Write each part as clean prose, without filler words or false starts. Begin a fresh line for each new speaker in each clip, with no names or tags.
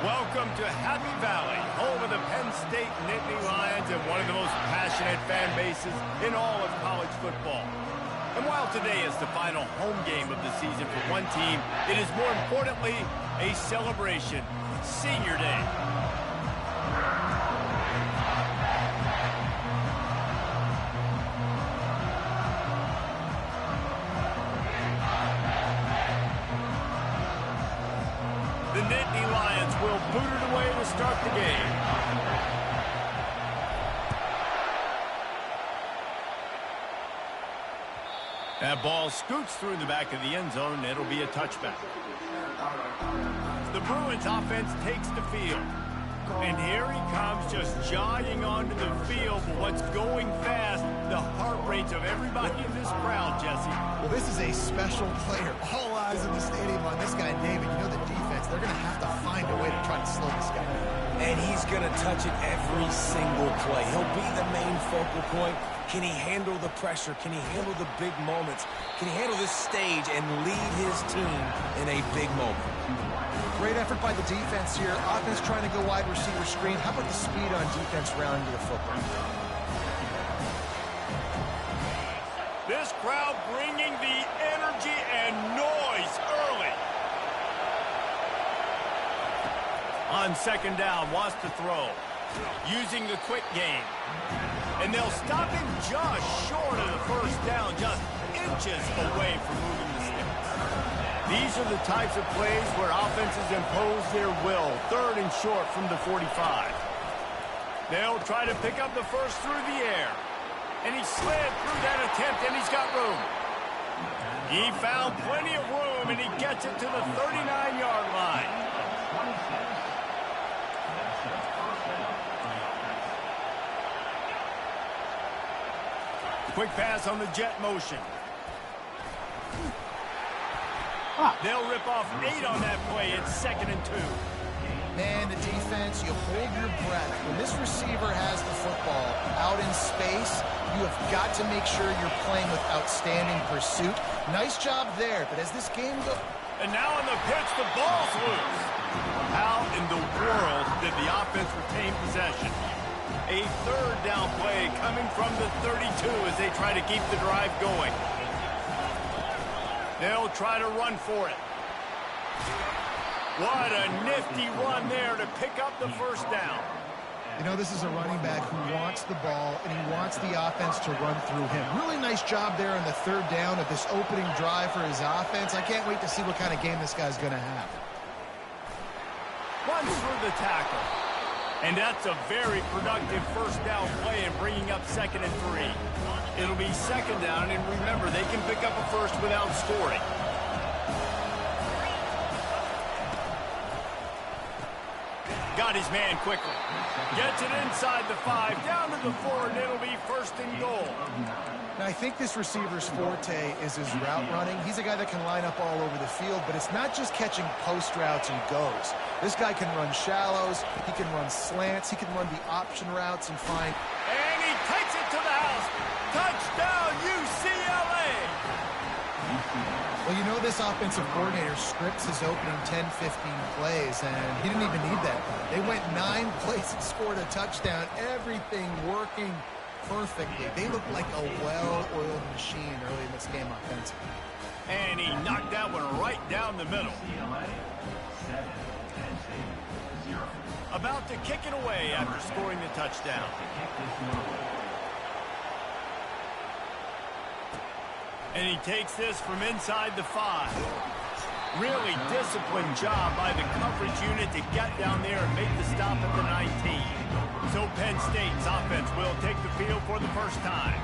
Welcome to Happy Valley, home of the Penn State Nittany Lions and one of the most passionate fan bases in all of college football. And while today is the final home game of the season for one team, it is more importantly a celebration, Senior Day. The Nittany Lions will boot it away to start the game. That ball scoots through the back of the end zone, and it'll be a touchback. The Bruins offense takes the field. And here he comes, just jogging onto the field. But what's going fast, the heart rates of everybody in this crowd, Jesse.
Well, this is a special player. All eyes in the stadium on this guy, David. You know the defense, they're going to have to find a way to try to slow this guy.
And he's going to touch it every single play. He'll be the main focal point. Can he handle the pressure? Can he handle the big moments? Can he handle this stage and lead his team in a big moment?
Great effort by the defense here. Offense trying to go wide receiver screen. How about the speed on defense rounding to the football?
This crowd bringing the energy and noise early. On second down, wants to throw. Using the quick game. And they'll stop him just short of the first down, just inches away from moving the sticks. These are the types of plays where offenses impose their will. Third and short from the 45. They'll try to pick up the first through the air. And he slid through that attempt, and he's got room. He found plenty of room, and he gets it to the 39-yard line. Quick pass on the jet motion. They'll rip off 8 on that play. It's 2nd and 2.
Man, the defense, you hold your breath. When this receiver has the football out in space, you have got to make sure you're playing with outstanding pursuit. Nice job there, but as this game goes...
And now on the pitch, the ball's loose. How in the world did the offense retain possession? A third down play coming from the 32 as they try to keep the drive going. They'll try to run for it. What a nifty run there to pick up the first down.
You know, this is a running back who wants the ball, and he wants the offense to run through him. Really nice job there on the third down of this opening drive for his offense. I can't wait to see what kind of game this guy's going to have.
Runs through the tackle. And that's a very productive first down play and bringing up 2nd and 3. It'll be 2nd down, and remember, they can pick up a first without scoring. Got his man quickly. Gets it inside the 5, down to the 4, and it'll be 1st and goal.
Now, I think this receiver's forte is his route running. He's a guy that can line up all over the field, but it's not just catching post routes and goes. This guy can run shallows, he can run slants, he can run the option routes and find...
And he takes it to the house. Touchdown, UCLA!
Well, you know this offensive coordinator scripts his opening 10, 15 plays, and he didn't even need that. They went 9 plays and scored a touchdown. Everything working perfectly. They look like a well-oiled machine early in this game offensively.
And he knocked that one right down the middle. About to kick it away after scoring the touchdown. And he takes this from inside the 5. Really disciplined job by the coverage unit to get down there and make the stop at the 19. So Penn State's offense will take the field for the first time.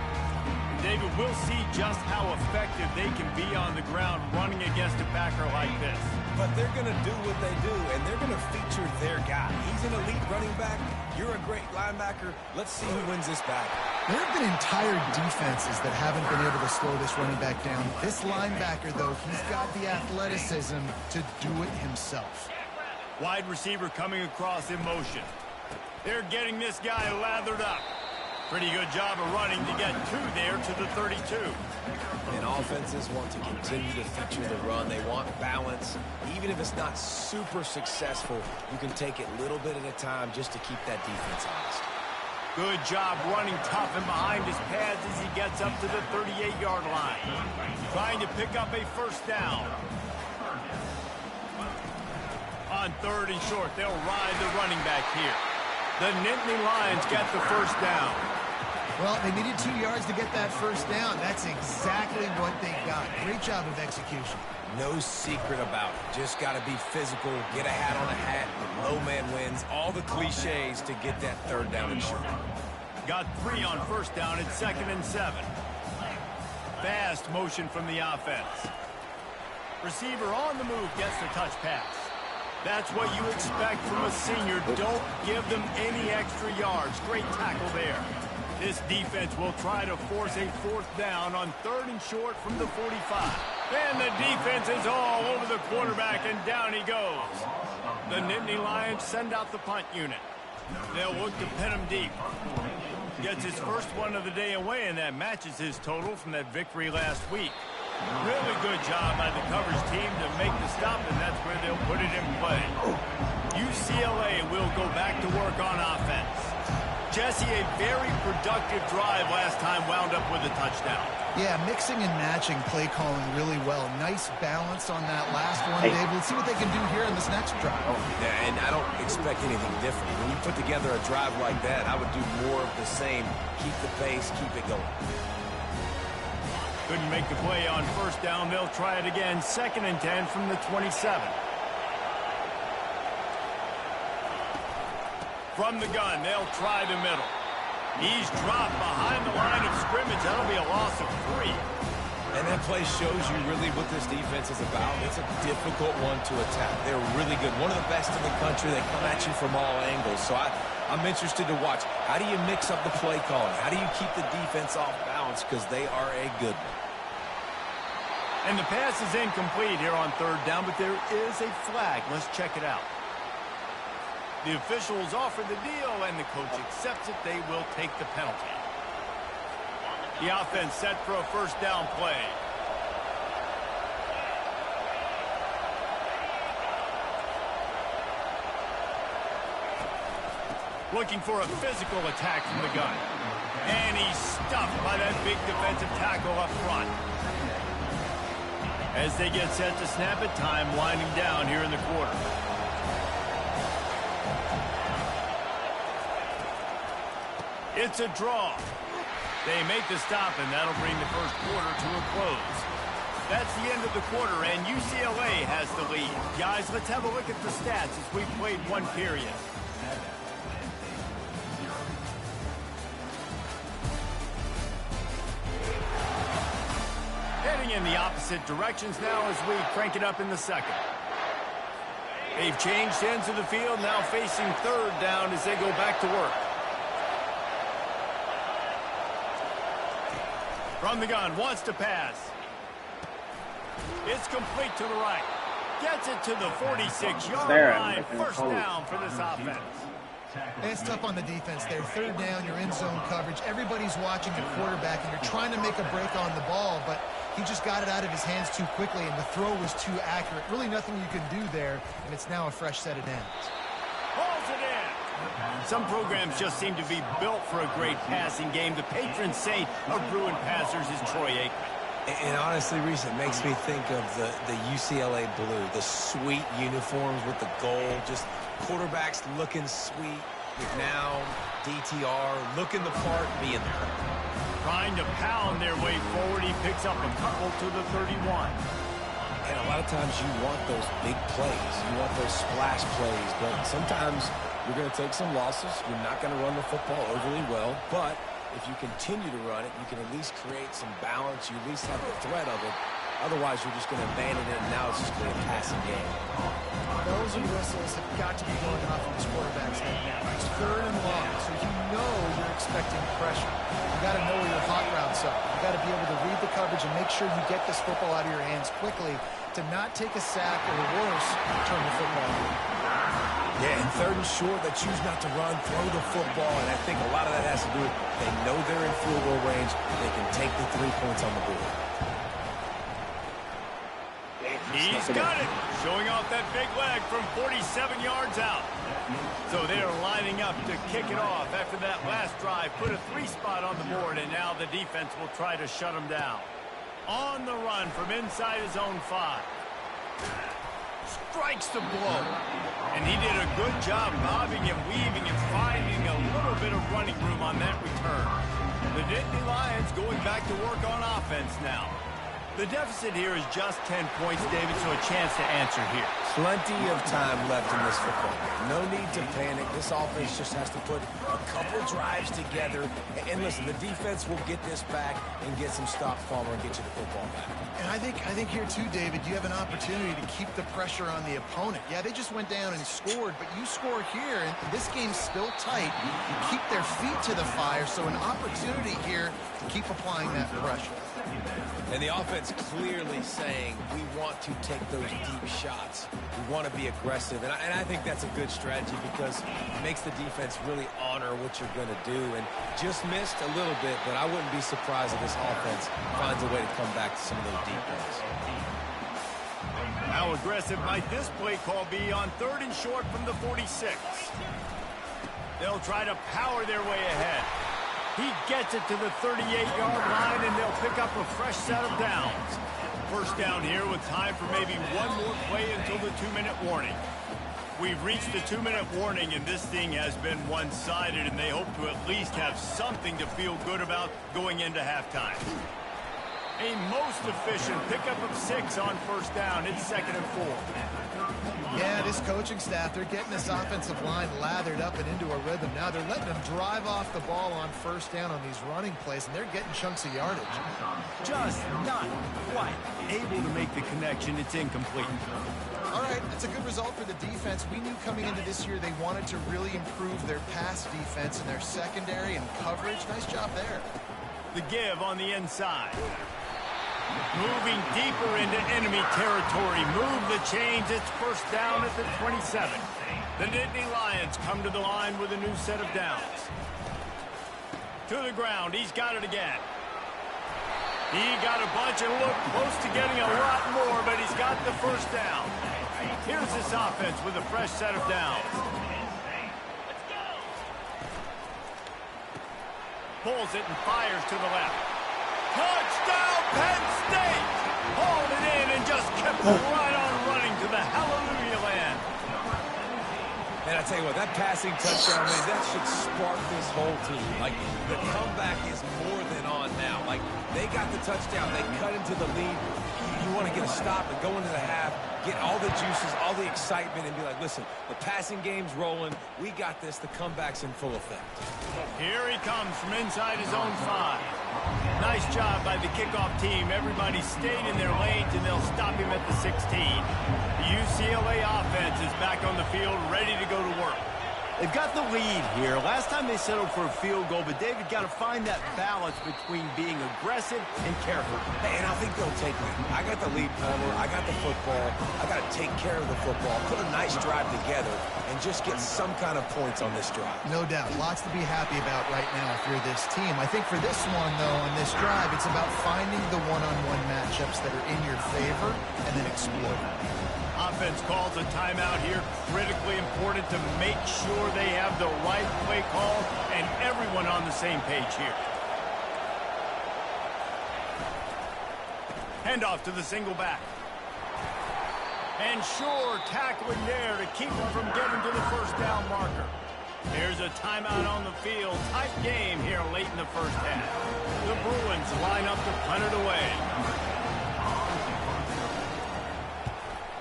David, we'll see just how effective they can be on the ground running against a backer like this.
But they're going to do what they do, and they're going to feature their guy. He's an elite running back. You're a great linebacker. Let's see who wins this battle.
There have been entire defenses that haven't been able to slow this running back down. This linebacker, though, he's got the athleticism to do it himself.
Wide receiver coming across in motion. They're getting this guy lathered up. Pretty good job of running to get 2 there to the 32.
And offenses want to continue to feature the run. They want balance. Even if it's not super successful, you can take it little bit at a time just to keep that defense honest.
Good job running tough and behind his pads as he gets up to the 38-yard line. Trying to pick up a first down. On 3rd and short, they'll ride the running back here. The Nittany Lions get the first down.
Well, they needed 2 yards to get that first down. That's exactly what they got. Great job of execution.
No secret about it. Just got to be physical, get a hat on a hat, low man wins, all the cliches to get that 3rd down and short.
Got 3 on first down at 2nd and 7. Fast motion from the offense. Receiver on the move gets the touch pass. That's what you expect from a senior. Don't give them any extra yards. Great tackle there. This defense will try to force a 4th down on 3rd and short from the 45. And the defense is all over the quarterback, and down he goes. The Nittany Lions send out the punt unit. They'll look to pin him deep. Gets his first one of the day away, and that matches his total from that victory last week. Really good job by the coverage team to make the stop, and that's where they'll put it in play. UCLA will go back to work on offense. Jesse, a very productive drive last time, wound up with a touchdown.
Yeah, mixing and matching play calling really well. Nice balance on that last one, Dave. Let's see what they can do here in this next drive.
Yeah, and I don't expect anything different. When you put together a drive like that, I would do more of the same. Keep the pace, keep it going.
Couldn't make the play on first down. They'll try it again. 2nd and 10 from the 27. From the gun, they'll try the middle. He's dropped behind the line of scrimmage. That'll be a loss of 3.
And that play shows you really what this defense is about. It's a difficult one to attack. They're really good. One of the best in the country. They come at you from all angles. So I'm interested to watch. How do you mix up the play calling? How do you keep the defense off balance? Because they are a good one.
And the pass is incomplete here on 3rd down, but there is a flag. Let's check it out. The officials offer the deal, and the coach accepts it. They will take the penalty. The offense set for a first down play. Looking for a physical attack from the gun. And he's stuffed by that big defensive tackle up front. As they get set to snap it, time winding down here in the quarter. It's a draw. They make the stop, and that'll bring the first quarter to a close. That's the end of the quarter, and UCLA has the lead. Guys, let's have a look at the stats as we played 1 period. Heading in the opposite directions now as we crank it up in the 2nd. They've changed ends of the field, now facing 3rd down as they go back to work. From the gun, wants to pass. It's complete to the right. Gets it to the 46-yard line. First down for this offense.
It's tough on the defense there. 3rd down, you're in zone coverage. Everybody's watching the quarterback, and you're trying to make a break on the ball, but he just got it out of his hands too quickly, and the throw was too accurate. Really nothing you can do there, and it's now a fresh set of downs.
Hauls it in. Some programs just seem to be built for a great passing game. The patron saint of Bruin passers is Troy Aikman.
And honestly, Reese, it makes me think of the UCLA blue, the sweet uniforms with the gold, just quarterbacks looking sweet. Now, DTR looking the part, being there.
Trying to pound their way forward. He picks up a couple to the 31.
And a lot of times you want those big plays. You want those splash plays, but sometimes you're going to take some losses. You're not going to run the football overly well, but if you continue to run it, you can at least create some balance. You at least have the threat of it. Otherwise, you're just going to abandon it, and now it's just going to be a passing game.
Bells and whistles have got to be going off of this quarterback's head now. It's 3rd and long, so you know you're expecting pressure. You got to know where your hot routes are. You got to be able to read the coverage and make sure you get this football out of your hands quickly to not take a sack or worse, turn the football over.
Yeah, and third and short, they choose not to run, throw the football, and I think a lot of that has to do with they know they're in field goal range. They can take the 3 points on the board.
He's got it, showing off that big leg from 47 yards out. So they're lining up to kick it off after that last drive. Put a 3 spot on the board, and now the defense will try to shut him down. On the run from inside his own 5. Strikes the blow. And he did a good job bobbing and weaving and finding a little bit of running room on that return. The Nittany Lions going back to work on offense now. The deficit here is just 10 points, David, so a chance to answer here.
Plenty of time left in this football game. No need to panic. This offense just has to put a couple drives together. And listen, the defense will get this back and get some stops, Palmer, and get you the football back.
And I think here too, David, you have an opportunity to keep the pressure on the opponent. Yeah, they just went down and scored, but you score here, and this game's still tight. You keep their feet to the fire, so an opportunity here to keep applying that pressure.
And the offense clearly saying we want to take those deep shots. We want to be aggressive. And I think that's a good strategy because it makes the defense really honor what you're going to do. And just missed a little bit, but I wouldn't be surprised if this offense finds a way to come back to some of those deep ones.
How aggressive might this play call be on 3rd and short from the 46? They'll try to power their way ahead. He gets it to the 38-yard line, and they'll pick up a fresh set of downs. First down here with time for maybe one more play until the 2-minute warning. We've reached the 2-minute warning, and this thing has been one-sided, and they hope to at least have something to feel good about going into halftime. A most efficient pickup of 6 on first down. It's 2nd and 4.
Yeah, this coaching staff, they're getting this offensive line lathered up and into a rhythm. Now they're letting them drive off the ball on first down on these running plays, and they're getting chunks of yardage.
Just not quite able to make the connection. It's incomplete.
All right, that's a good result for the defense. We knew coming into this year they wanted to really improve their pass defense and their secondary and coverage. Nice job there.
The give on the inside. Moving deeper into enemy territory. Move the chains. It's first down at the 27. The Nittany Lions come to the line with a new set of downs. To the ground. He's got it again. He got a bunch and looked close to getting a lot more, but he's got the first down. Here's this offense with a fresh set of downs. Pulls it and fires to the left. Touchdown, Penn State! Hauled it in and just kept right on running to the hallelujah land.
And I tell you what, that passing touchdown, man, that should spark this whole team. Like, the comeback is more than on now. Like, they got the touchdown. They cut into the lead. You want to get a stop and go into the half, get all the juices, all the excitement, and be like, listen, the passing game's rolling. We got this. The comeback's in full effect.
Here he comes from inside his own 5. Nice job by the kickoff team. Everybody stayed in their lanes, and they'll stop him at the 16. The UCLA offense is back on the field, ready to go to work. They've got the lead here. Last time they settled for a field goal, but David got to find that balance between being aggressive and careful.
Hey, and I think they'll take me. I got the lead, Palmer. I got the football. I got to take care of the football, put a nice drive together, and just get some kind of points on this drive.
No doubt. Lots to be happy about right now if you're this team. I think for this one, though, on this drive, it's about finding the one-on-one matchups that are in your favor and then exploiting.
Offense calls a timeout here. Critically important to make sure they have the right play call and everyone on the same page here. Handoff to the single back. And sure, tackling there to keep him from getting to the first down marker. Here's a timeout on the field. Tight game here late in the first half. The Bruins line up to punt it away.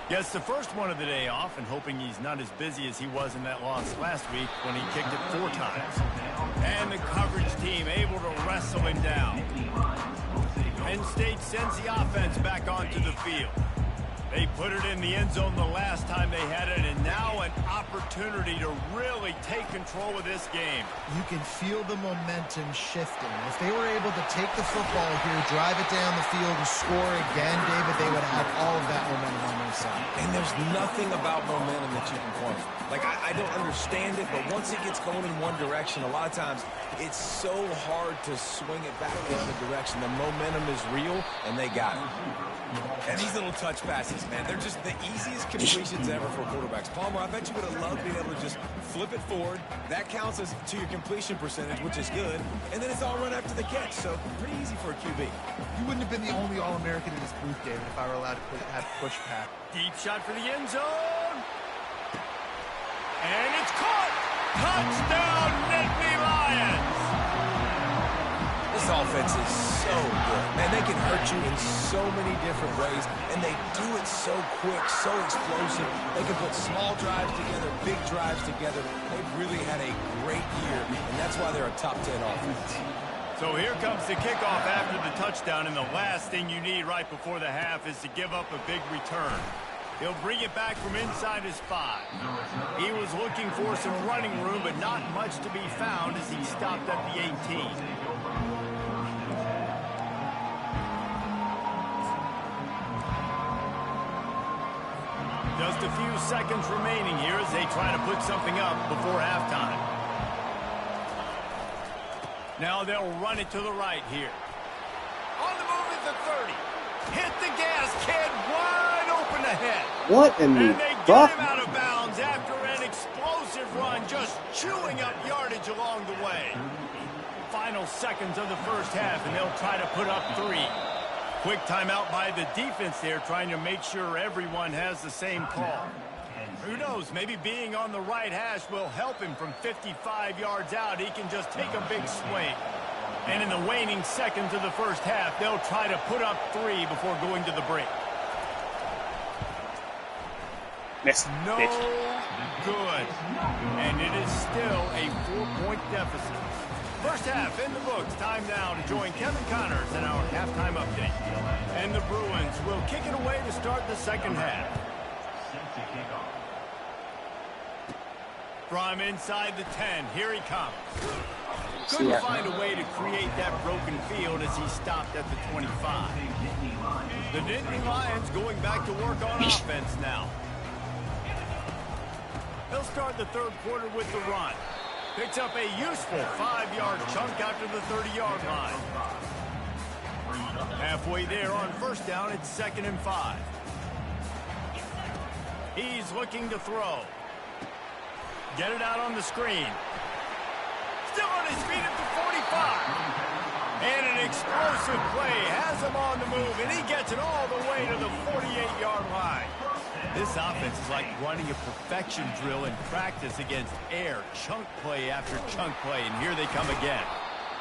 Gets the first one of the day off and hoping he's not as busy as he was in that loss last week when he kicked it 4 times. And the coverage team able to wrestle him down. Penn State sends the offense back onto the field. They put it in the end zone the last time they had it, and now an opportunity to really take control of this game.
You can feel the momentum shifting. If they were able to take the football here, drive it down the field, and score again, David, they would have all of that momentum on their side.
And there's nothing about momentum that you can quantify. Like, I don't understand it, but once it gets going in one direction, a lot of times it's so hard to swing it back the other direction. The momentum is real, and they got it. And these little touch passes, man, they're just the easiest completions ever for quarterbacks. Palmer, I bet you would have loved being able to just flip it forward. That counts as to your completion percentage, which is good. And then it's all run after the catch, so pretty easy for a QB.
You wouldn't have been the only All-American in this booth, David, if I were allowed to have push pass.
Deep shot for the end zone. And it's caught. Touchdown, Nittany Lions.
This offense is so good. Man, they can hurt you in so many different ways, and they do it so quick, so explosive. They can put small drives together, big drives together. They've really had a great year, and that's why they're a top 10 offense.
So here comes the kickoff after the touchdown, and the last thing you need right before the half is to give up a big return. He'll bring it back from inside his 5. He was looking for some running room, but not much to be found as he stopped at the 18. Just a few seconds remaining here as they try to put something up before halftime. Now they'll run it to the right here. On the move at the 30. Hit the gas, kid, wide open ahead.
What in the
And they
fuck?
get him out of bounds after an explosive run, just chewing up yardage along the way. Final seconds of the first half, and they'll try to put up 3. Quick timeout by the defense there, trying to make sure everyone has the same call. Who knows, maybe being on the right hash will help him from 55 yards out. He can just take a big swing. And in the waning seconds of the first half, they'll try to put up 3 before going to the break. No good. And it is still a 4-point deficit. First half in the books. Time now to join Kevin Connors in our halftime update. And the Bruins will kick it away to start the second half. From inside the 10, here he comes. Couldn't find a way to create that broken field as he stopped at the 25. The Nittany Lions going back to work on offense now. They'll start the third quarter with the run. Picks up a useful 5-yard chunk after the 30-yard line. Halfway there on first down, it's 2nd and 5. He's looking to throw. Get it out on the screen. Still on his feet at the 45. And an explosive play has him on the move, and he gets it all the way to the 48-yard line. This offense is like running a perfection drill in practice against air. Chunk play after chunk play, and here they come again.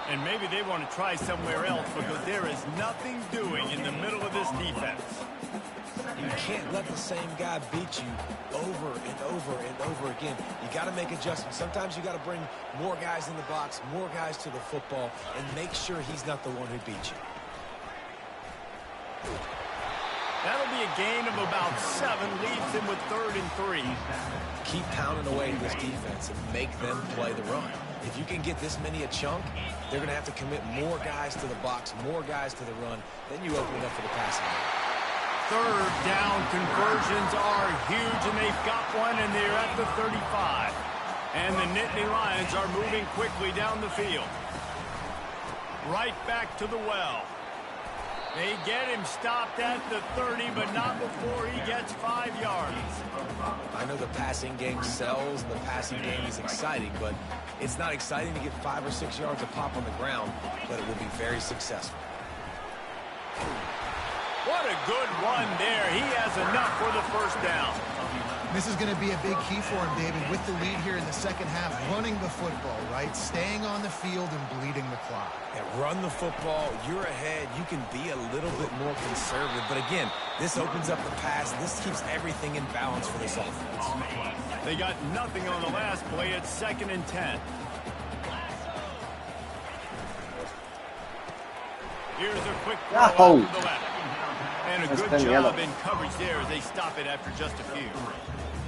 And maybe they want to try somewhere else because there is nothing doing in the middle of this defense.
You can't let the same guy beat you over and over and over again. You got to make adjustments. Sometimes you got to bring more guys in the box, more guys to the football, and make sure he's not the one who beat you.
That'll be a gain of about 7, leaves him with 3rd and 3.
Keep pounding away at this defense and make them play the run. If you can get this many a chunk, they're going to have to commit more guys to the box, more guys to the run. Then you open it up for the passing game.
Third down conversions are huge, and they've got one, and they're at the 35. And the Nittany Lions are moving quickly down the field. Right back to the well. They get him stopped at the 30, but not before he gets 5 yards.
I know the passing game sells, and the passing game is exciting, but it's not exciting to get 5 or 6 yards of pop on the ground, but it will be very successful.
What a good run there. He has enough for the first down.
This is going to be a big key for him, David, with the lead here in the second half, running the football, right? Staying on the field and bleeding the clock.
Yeah, run the football. You're ahead. You can be a little bit more conservative. But again, this opens up the pass. This keeps everything in balance for this offense.
They got nothing on the last play. It's 2nd and 10. Here's a quick throw out to the left. And a good job in coverage there as they stop it after just a few.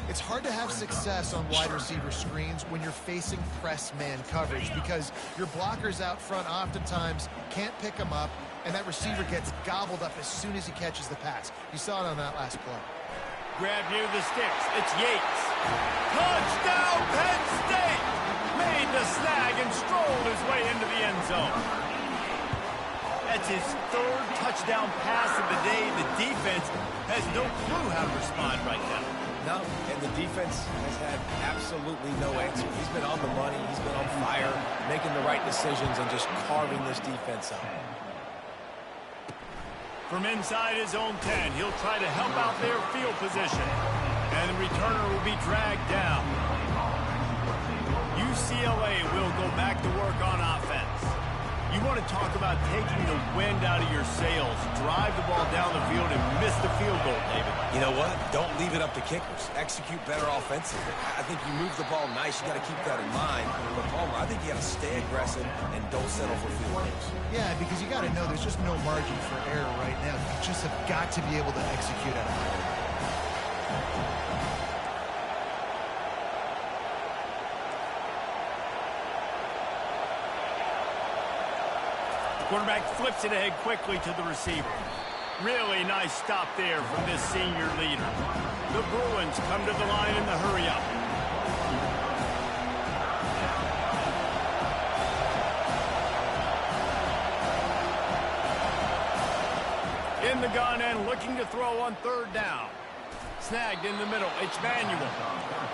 It's hard to have success on wide receiver screens when you're facing press man coverage because your blockers out front oftentimes can't pick them up, and that receiver gets gobbled up as soon as he catches the pass. You saw it on that last play.
Grab near the sticks. It's Yates. Touchdown, Penn State! Made the snag and strolled his way into the end zone. That's his third touchdown pass of the day. The defense has no clue how to respond right now.
No, and the defense has had absolutely no answer. He's been on the money. He's been on fire, making the right decisions and just carving this defense up.
From inside his own 10, he'll try to help out their field position. And the returner will be dragged down. UCLA will go back to work on offense. You want to talk about taking the wind out of your sails. Drive the ball down the field and miss the field goal, David.
You know what? Don't leave it up to kickers. Execute better offensively. I think you move the ball nice. You got to keep that in mind. But Palmer, I think you got to stay aggressive and don't settle for field goals.
Yeah, because you got to know there's just no margin for error right now. You just have got to be able to execute at a high level.
Quarterback flips it ahead quickly to the receiver. Really nice stop there from this senior leader. The Bruins come to the line in the hurry-up. In the gun and looking to throw on third down. Snagged in the middle. It's Manuel.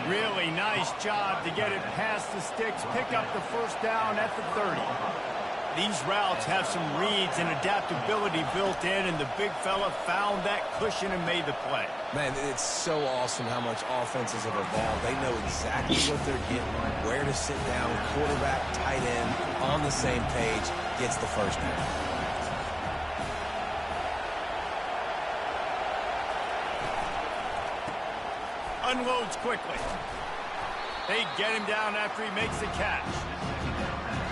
Really nice job to get it past the sticks. Pick up the first down at the 30. These routes have some reads and adaptability built in, and the big fella found that cushion and made the play.
Man, it's so awesome how much offenses have evolved. They know exactly what they're getting, where to sit down, quarterback, tight end, on the same page, gets the first down.
Unloads quickly. They get him down after he makes the catch.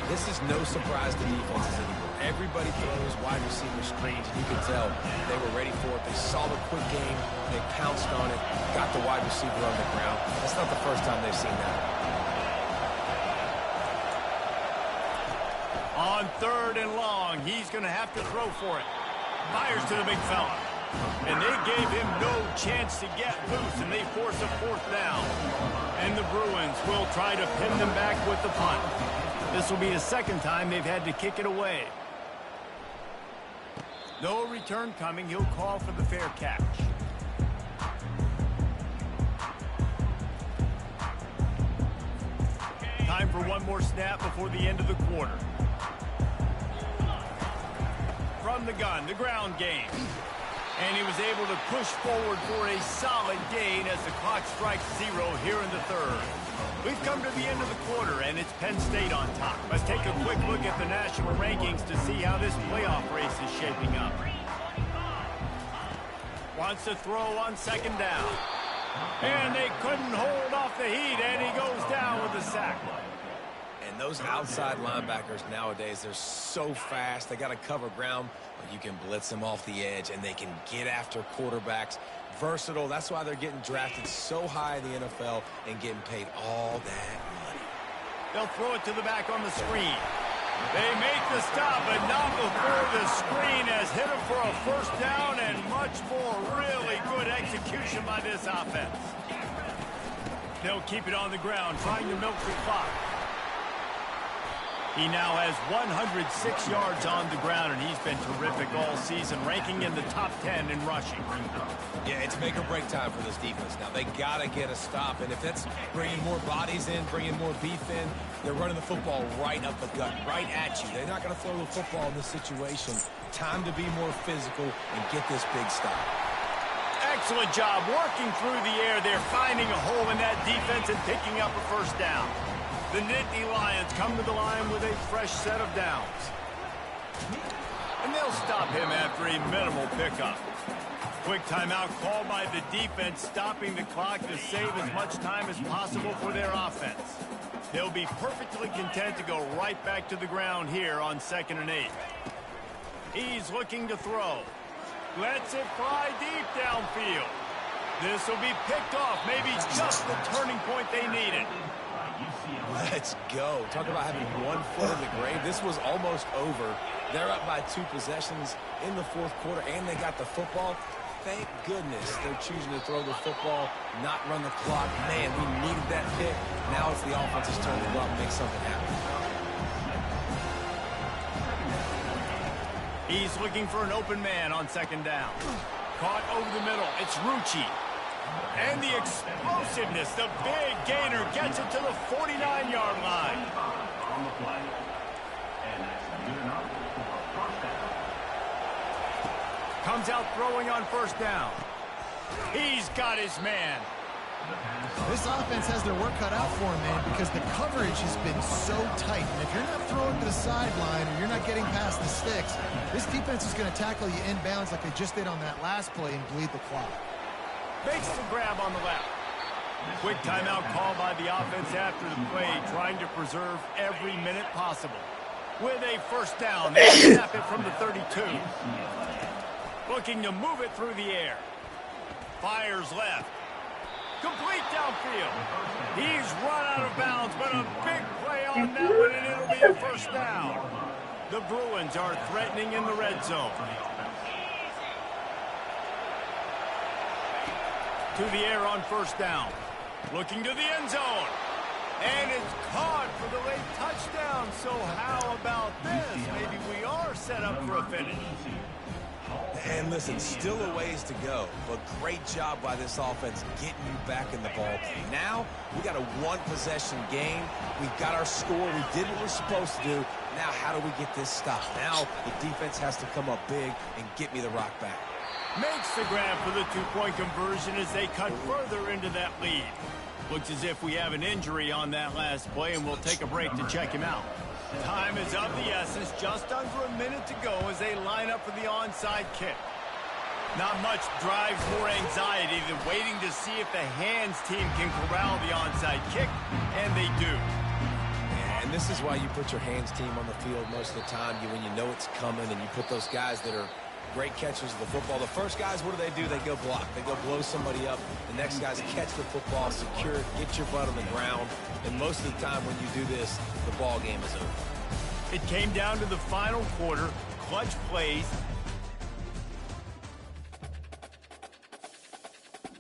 This is no surprise to defenses anymore. Everybody throws wide receiver screens, and you can tell they were ready for it. They saw the quick game. They pounced on it, got the wide receiver on the ground. That's not the first time they've seen that.
On third and long, he's going to have to throw for it. Fires to the big fella. And they gave him no chance to get loose, and they force a fourth down. And the Bruins will try to pin them back with the punt. This will be the second time they've had to kick it away. No return coming. He'll call for the fair catch. Time for one more snap before the end of the quarter. From the gun, the ground game. And he was able to push forward for a solid gain as the clock strikes 0 here in the third. We've come to the end of the quarter, and it's Penn State on top. Let's take a quick look at the national rankings to see how this playoff race is shaping up. Wants to throw on second down. And they couldn't hold off the heat, and he goes down with a sack.
And those outside linebackers nowadays, they're so fast. They got to cover ground, but you can blitz them off the edge, and they can get after quarterbacks. Versatile. That's why they're getting drafted so high in the NFL and getting paid all that money.
They'll throw it to the back on the screen. They make the stop, but not before the screen has hit him for a first down and much more. Really good execution by this offense. They'll keep it on the ground, trying to milk the clock. He now has 106 yards on the ground, and he's been terrific all season, ranking in the top 10 in rushing.
Yeah, it's make or break time for this defense now. They got to get a stop, and if that's bringing more bodies in, bringing more beef in, they're running the football right up the gut, right at you. They're not going to throw the football in this situation. Time to be more physical and get this big stop.
Excellent job working through the air there, finding a hole in that defense and picking up a first down. The Nittany Lions come to the line with a fresh set of downs. And they'll stop him after a minimal pickup. Quick timeout called by the defense, stopping the clock to save as much time as possible for their offense. They'll be perfectly content to go right back to the ground here on 2nd and 8. He's looking to throw. Lets it fly deep downfield. This will be picked off. Maybe just the turning point they needed.
Let's go. Talk about having 1 foot in the grave. This was almost over. They're up by 2 possessions in the fourth quarter, and they got the football. Thank goodness they're choosing to throw the football, not run the clock. Man, we needed that pick. Now it's the offense's turn to go out and make something happen.
He's looking for an open man on second down. Caught over the middle. It's Rucci. And the explosiveness, the big gainer, gets it to the 49-yard line. Comes out throwing on first down. He's got his man.
This offense has their work cut out for them, man, because the coverage has been so tight. And if you're not throwing to the sideline or you're not getting past the sticks, this defense is going to tackle you inbounds like they just did on that last play and bleed the clock.
Makes the grab on the left. Quick timeout call by the offense after the play, trying to preserve every minute possible. With a first down, they snap it from the 32. Looking to move it through the air. Fires left. Complete downfield. He's run out of bounds, but a big play on that one, and it'll be a first down. The Bruins are threatening in the red zone. To the air on first down. Looking to the end zone. And it's caught for the late touchdown. So how about this? Maybe we are set up for a finish.
And listen, still a ways to go, but great job by this offense getting you back in the ball game. Now, we got a 1-possession game. We've got our score. We did what we're supposed to do. Now, how do we get this stopped? Now, the defense has to come up big and get me the rock back.
Makes the grab for the 2-point conversion as they cut further into that lead. Looks as if we have an injury on that last play, and we'll take a break to check him out. Time is of the essence, just under a minute to go as they line up for the onside kick. Not much drives more anxiety than waiting to see if the hands team can corral the onside kick, and they do.
And this is why you put your hands team on the field most of the time, when you know it's coming, and you put those guys that are great catchers of the football. The first guys, what do? They go block. They go blow somebody up. The next guys catch the football, secure it, get your butt on the ground. And most of the time when you do this, the ball game is over.
It came down to the final quarter. Clutch plays,